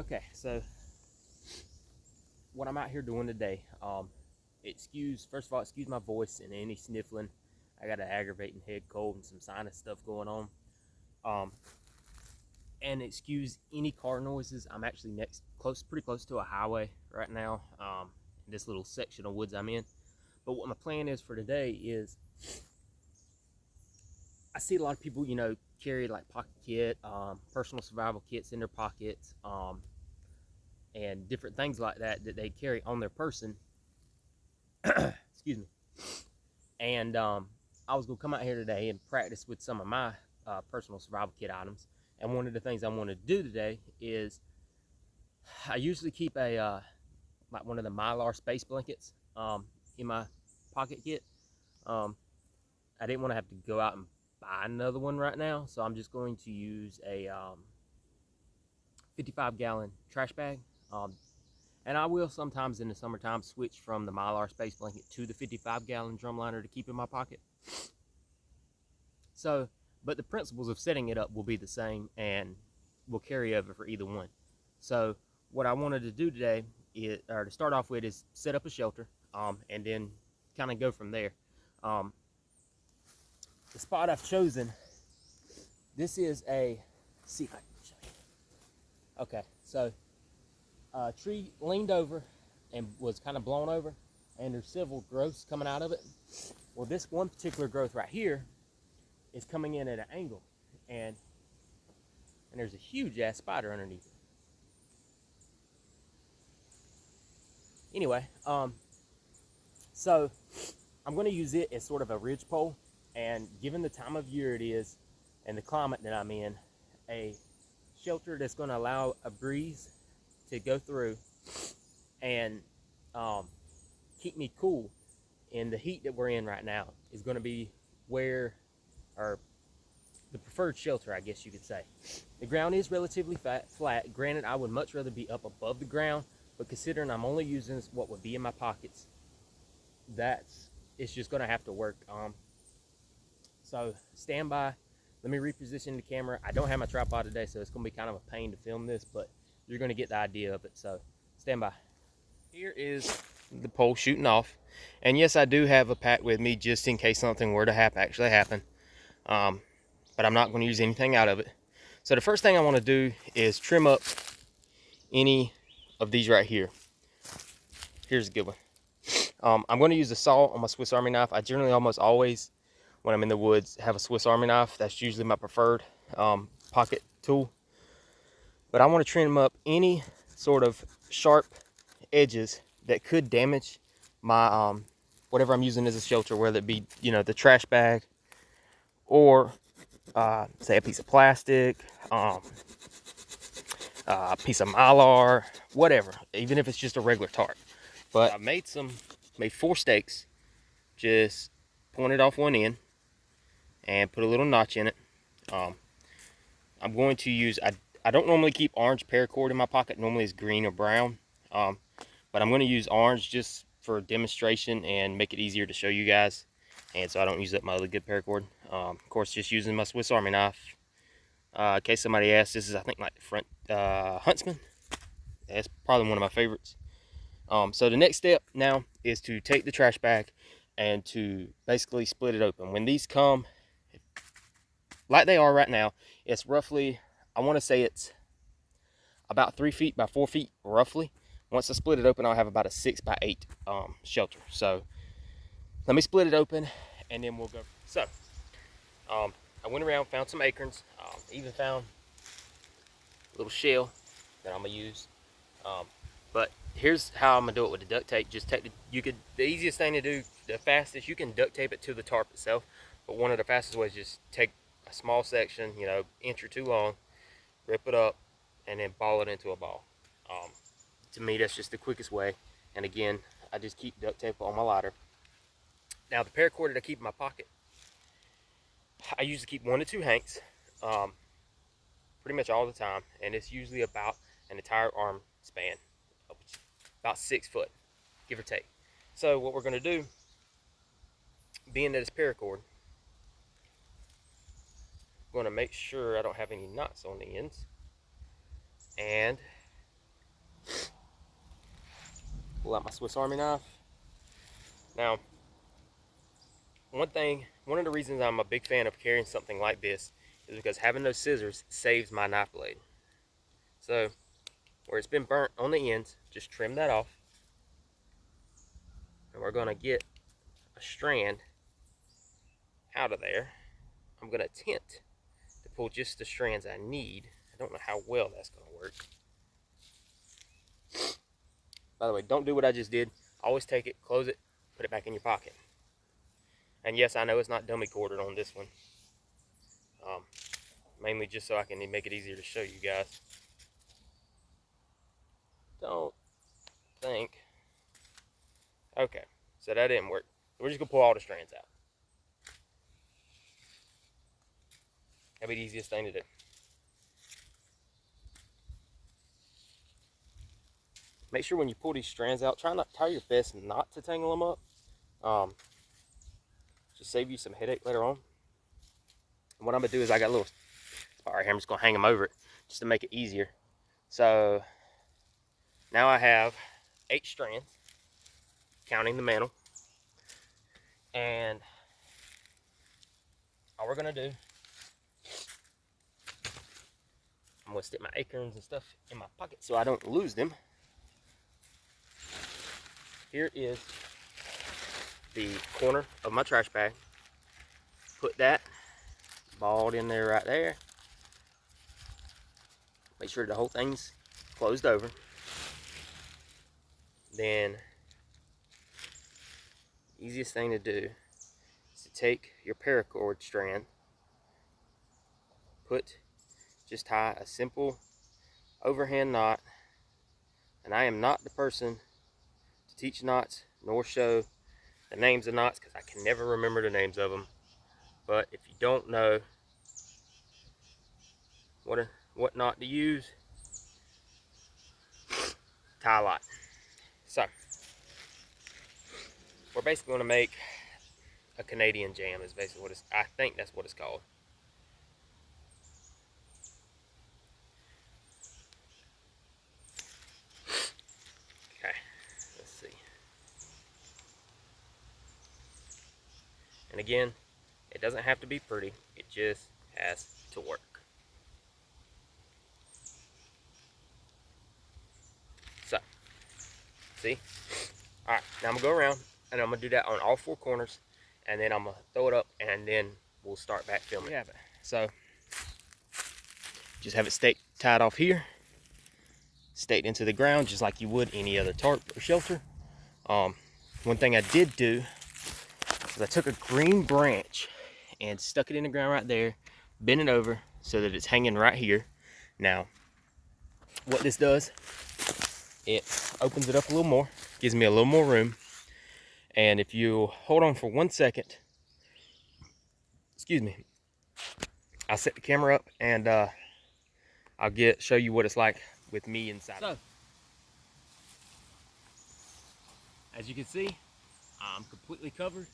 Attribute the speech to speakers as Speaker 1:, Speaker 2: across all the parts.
Speaker 1: Okay, so what I'm out here doing today, first of all, excuse my voice and any sniffling. I got an aggravating head cold and some sinus stuff going on. Um, and excuse any car noises. I'm actually pretty close to a highway right now. In this little section of woods I'm in. But what my plan is for today is, I see a lot of people, carry like pocket kit, personal survival kits in their pockets, and different things like that they carry on their person. Excuse me. And I was gonna come out here today and practice with some of my personal survival kit items. And one of the things I want to do today is I usually keep like one of the Mylar space blankets in my pocket kit. Um, I didn't want to have to go out and buy another one right now, so I'm just going to use a 55-gallon trash bag. And I will sometimes in the summertime switch from the Mylar space blanket to the 55-gallon drumliner to keep in my pocket. So, but the principles of setting it up will be the same and will carry over for either one. So what I wanted to do today to start off with, is set up a shelter, and then kind of go from there. The spot I've chosen, this is see if I can show you. Okay, so a tree leaned over and was kind of blown over, and there's several growths coming out of it. Well, this one particular growth right here is coming in at an angle, and there's a huge ass spider underneath it. Anyway, so I'm going to use it as sort of a ridge pole, and given the time of year it is and the climate that I'm in, a shelter that's going to allow a breeze to go through and keep me cool in the heat that we're in right now is going to be where, or the preferred shelter, I guess you could say. The ground is relatively flat. Granted, I would much rather be up above the ground, but considering I'm only using what would be in my pockets, it's just going to have to work. So stand by. Let me reposition the camera. I don't have my tripod today, so it's going to be kind of a pain to film this, but you're going to get the idea of it. So stand by. Here is the pole shooting off, and yes, I do have a pack with me just in case something were to actually happen. But I'm not going to use anything out of it. So the first thing I want to do is trim up any of these right here. Here's a good one. I'm going to use a saw on my Swiss Army knife. I generally almost always, when I'm in the woods, have a Swiss Army knife. That's usually my preferred pocket tool. But I want to trim up any sort of sharp edges that could damage my whatever I'm using as a shelter, whether it be, the trash bag, or say a piece of plastic, a piece of Mylar, whatever, even if it's just a regular tarp. But I made 4 stakes, just pointed off one end and put a little notch in it. I'm going to use, I don't normally keep orange paracord in my pocket. Normally it's green or brown, but I'm going to use orange just for demonstration and make it easier to show you guys, and so I don't use up my other good paracord. Of course, just using my Swiss Army knife. In case somebody asks, this is, I think, like the front Huntsman. That's probably one of my favorites. So the next step now is to take the trash bag and to basically split it open. When these come like they are right now, it's roughly, I want to say it's about 3 feet by 4 feet roughly. Once I split it open, I'll have about a 6 by 8 shelter. So let me split it open and then we'll go. So I went around, found some acorns, even found a little shell that I'm gonna use. But here's how I'm gonna do it with the duct tape. Just take the easiest thing to do, the fastest, you can duct tape it to the tarp itself, but one of the fastest ways is just take a small section, inch or two long, rip it up, and then ball it into a ball. To me, that's just the quickest way. And again, I just keep duct tape on my lighter. Now the paracord that I keep in my pocket, I usually keep 1 to 2 hanks, pretty much all the time, and it's usually about an entire arm span, about 6 foot, give or take. So what we're going to do, being that it's paracord, I'm going to make sure I don't have any knots on the ends, and Pull out my Swiss Army knife. Now, one of the reasons I'm a big fan of carrying something like this is because having those scissors saves my knife blade. So, where it's been burnt on the ends, just trim that off. And we're gonna get a strand out of there. I'm gonna attempt to pull just the strands I need. I don't know how well that's gonna work. By the way, don't do what I just did. Always take it, close it, put it back in your pocket. And yes, I know it's not dummy corded on this one. Mainly just so I can make it easier to show you guys. Don't think. Okay, so that didn't work. We're just gonna pull all the strands out. That'd be the easiest thing to do. Make sure when you pull these strands out, try your best not to tangle them up. Just save you some headache later on. And what I'm gonna do is I got a little spot right here. I'm just gonna hang them over it just to make it easier. So now I have 8 strands, counting the mantle. And all we're gonna do, I'm gonna stick my acorns and stuff in my pocket so I don't lose them. Here is the corner of my trash bag. Put that balled in there right there. Make sure the whole thing's closed over. Then, easiest thing to do is to take your paracord strand, just tie a simple overhand knot. And I am not the person to teach knots nor show the names of knots because I can never remember the names of them. But if you don't know what knot to use, tie a lot. So we're basically going to make a Canadian jam is basically what I think that's what it's called. Okay, let's see. And again, it doesn't have to be pretty, it just has to work. So, see? Alright, now I'm going to go around and I'm going to do that on all 4 corners, and then I'm going to throw it up and then we'll start back filming. Yeah, so, just have it tied off here, staked into the ground just like you would any other tarp or shelter. One thing I did do is I took a green branch and stuck it in the ground right there, bent it over so that it's hanging right here. Now, what this does, it opens it up a little more, gives me a little more room. And if you hold on for 1 second, excuse me, I'll set the camera up and I'll show you what it's like with me inside. So, as you can see, I'm completely covered.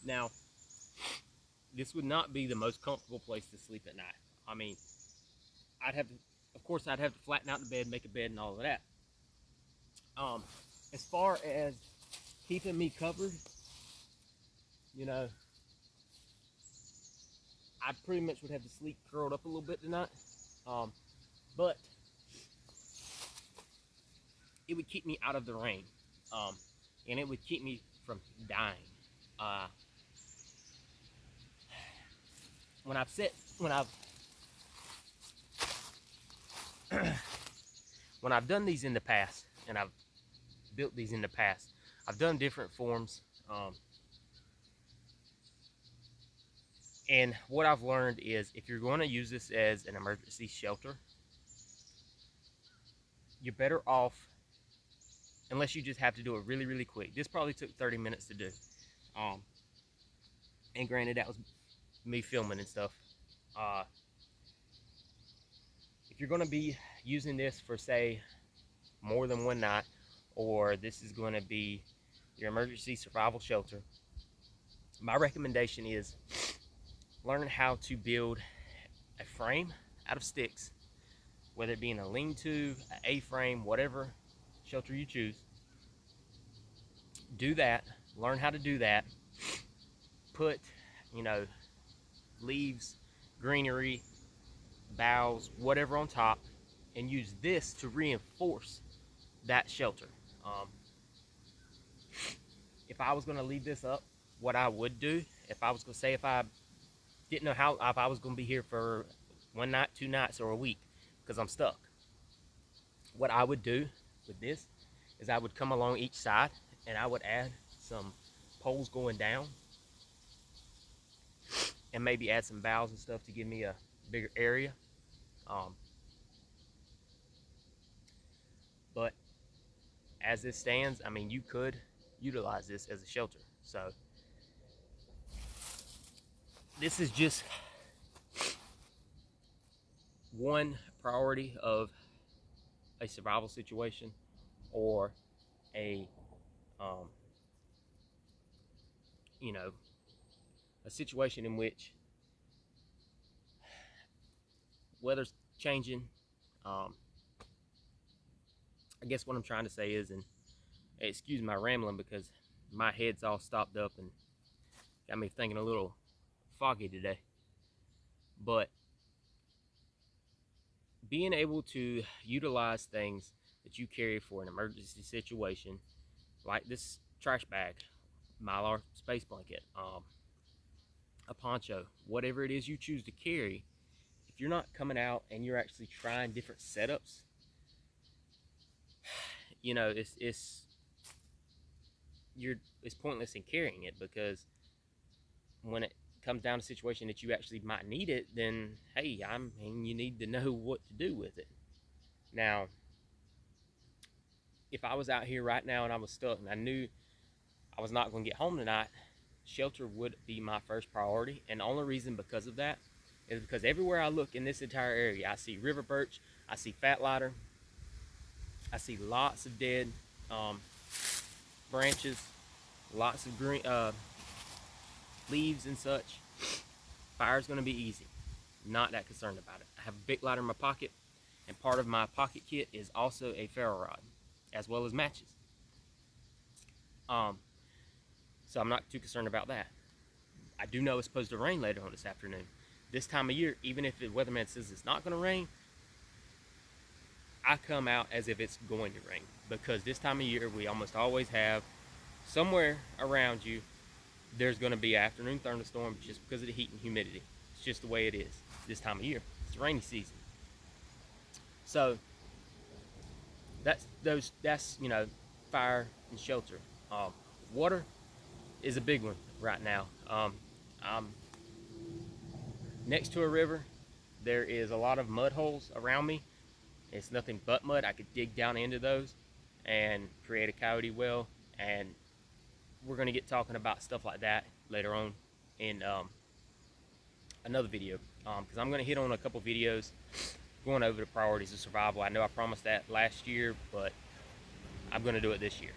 Speaker 1: Now, this would not be the most comfortable place to sleep at night. I mean, of course, I'd have to flatten out the bed, make a bed, and all of that. As far as keeping me covered, you know, I pretty much would have to sleep curled up a little bit tonight. But it would keep me out of the rain, and it would keep me from dying. When I've done these in the past, and I've built these in the past, I've done different forms, and what I've learned is if you're going to use this as an emergency shelter, you're better off, unless you just have to do it really, really quick. This probably took 30 minutes to do. And granted, that was me filming and stuff. If you're going to be using this for, say, more than one night, or this is going to be your emergency survival shelter, my recommendation is learn how to build a frame out of sticks whether it be in a lean-to, an A-frame, whatever shelter you choose. Do that. Learn how to do that. Put, you know, leaves, greenery, boughs, whatever on top, and use this to reinforce that shelter. If I was going to leave this up, what I would do, if I was going to say, if I didn't know how, if I was going to be here for 1 night, 2 nights, or a week because I'm stuck, what I would do with this is I would come along each side and I would add some poles going down and maybe add some boughs and stuff to give me a bigger area. But as this stands, I mean, you could utilize this as a shelter. So this is just one priority of a survival situation or a you know, a situation in which weather's changing. I guess what I'm trying to say is, and excuse my rambling because my head's all stopped up and got me thinking a little foggy today, but being able to utilize things that you carry for an emergency situation, like this trash bag, Mylar space blanket, a poncho, whatever it is you choose to carry, if you're not coming out and you're actually trying different setups, you know, it's pointless in carrying it, because when it comes down to a situation that you actually might need it, then hey, you need to know what to do with it. Now, if I was out here right now and I was stuck and I knew I was not going to get home tonight, shelter would be my first priority. And the only reason because of that is because everywhere I look in this entire area, I see river birch, I see fat lighter, I see lots of dead branches, lots of green leaves and such. Fire's going to be easy. Not that concerned about it. I have a big lighter in my pocket, and part of my pocket kit is also a ferro rod, as well as matches. So I'm not too concerned about that. I do know it's supposed to rain later on this afternoon. This time of year, even if the weatherman says it's not going to rain, I come out as if it's going to rain, because this time of year we almost always have somewhere around you there's going to be an afternoon thunderstorm just because of the heat and humidity. It's just the way it is this time of year. It's rainy season. So that's you know, fire and shelter. Water is a big one right now. I'm next to a river. There is a lot of mud holes around me. It's nothing but mud. I could dig down into those and create a coyote well, and we're going to get talking about stuff like that later on in another video, because I'm going to hit on a couple videos going over the priorities of survival. I know I promised that last year, but I'm going to do it this year.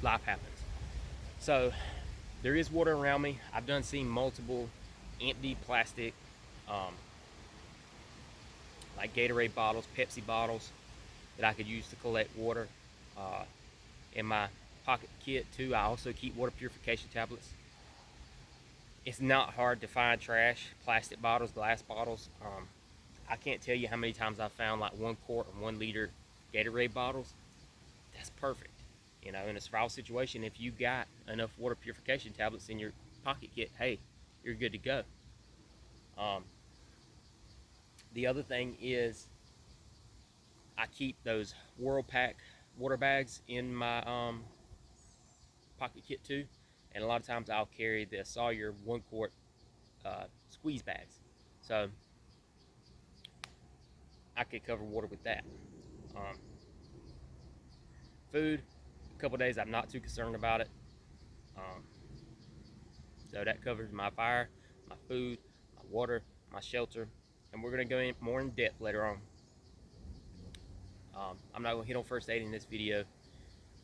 Speaker 1: Life happens. So there is water around me. I've done seen multiple empty plastic like Gatorade bottles, Pepsi bottles that I could use to collect water in my pocket kit too. I also keep water purification tablets. It's not hard to find trash, plastic bottles, glass bottles. I can't tell you how many times I've found like 1 quart and 1 liter Gatorade bottles. That's perfect. You know, in a survival situation, if you got enough water purification tablets in your pocket kit, hey, you're good to go. The other thing is I keep those Whirl-Pac water bags in my pocket kit too, and a lot of times I'll carry the Sawyer 1 quart squeeze bags, so I could cover water with that. Food, a couple days I'm not too concerned about it, so that covers my fire, my food, my water, my shelter, and we're going to go in more in depth later on. I'm not going to hit on first aid in this video,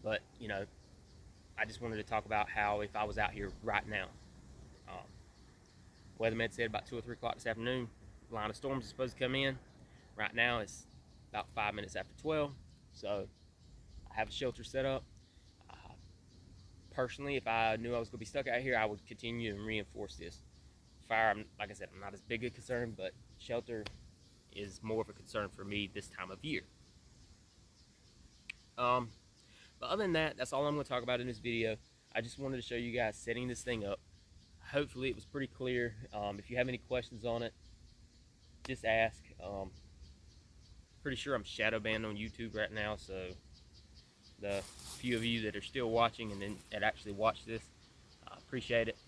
Speaker 1: but you know, I just wanted to talk about how if I was out here right now. Weatherman said about 2 or 3 o'clock this afternoon, line of storms is supposed to come in. Right now it's about 5 minutes after 12, so I have a shelter set up. Personally, if I knew I was going to be stuck out here, I would continue and reinforce this. Fire, like I said, I'm not as big a concern, but shelter is more of a concern for me this time of year. But other than that, that's all I'm going to talk about in this video. I just wanted to show you guys setting this thing up. Hopefully it was pretty clear. If you have any questions on it, just ask. Pretty sure I'm shadow banned on YouTube right now, so the few of you that are still watching and then that actually watch this, I appreciate it.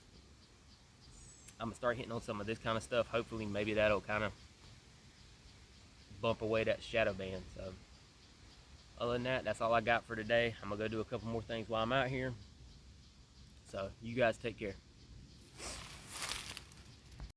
Speaker 1: I'm gonna start hitting on some of this kind of stuff. Hopefully maybe that'll kind of bump away that shadow ban. So other than that, that's all I got for today. I'm gonna go do a couple more things while I'm out here. So you guys take care.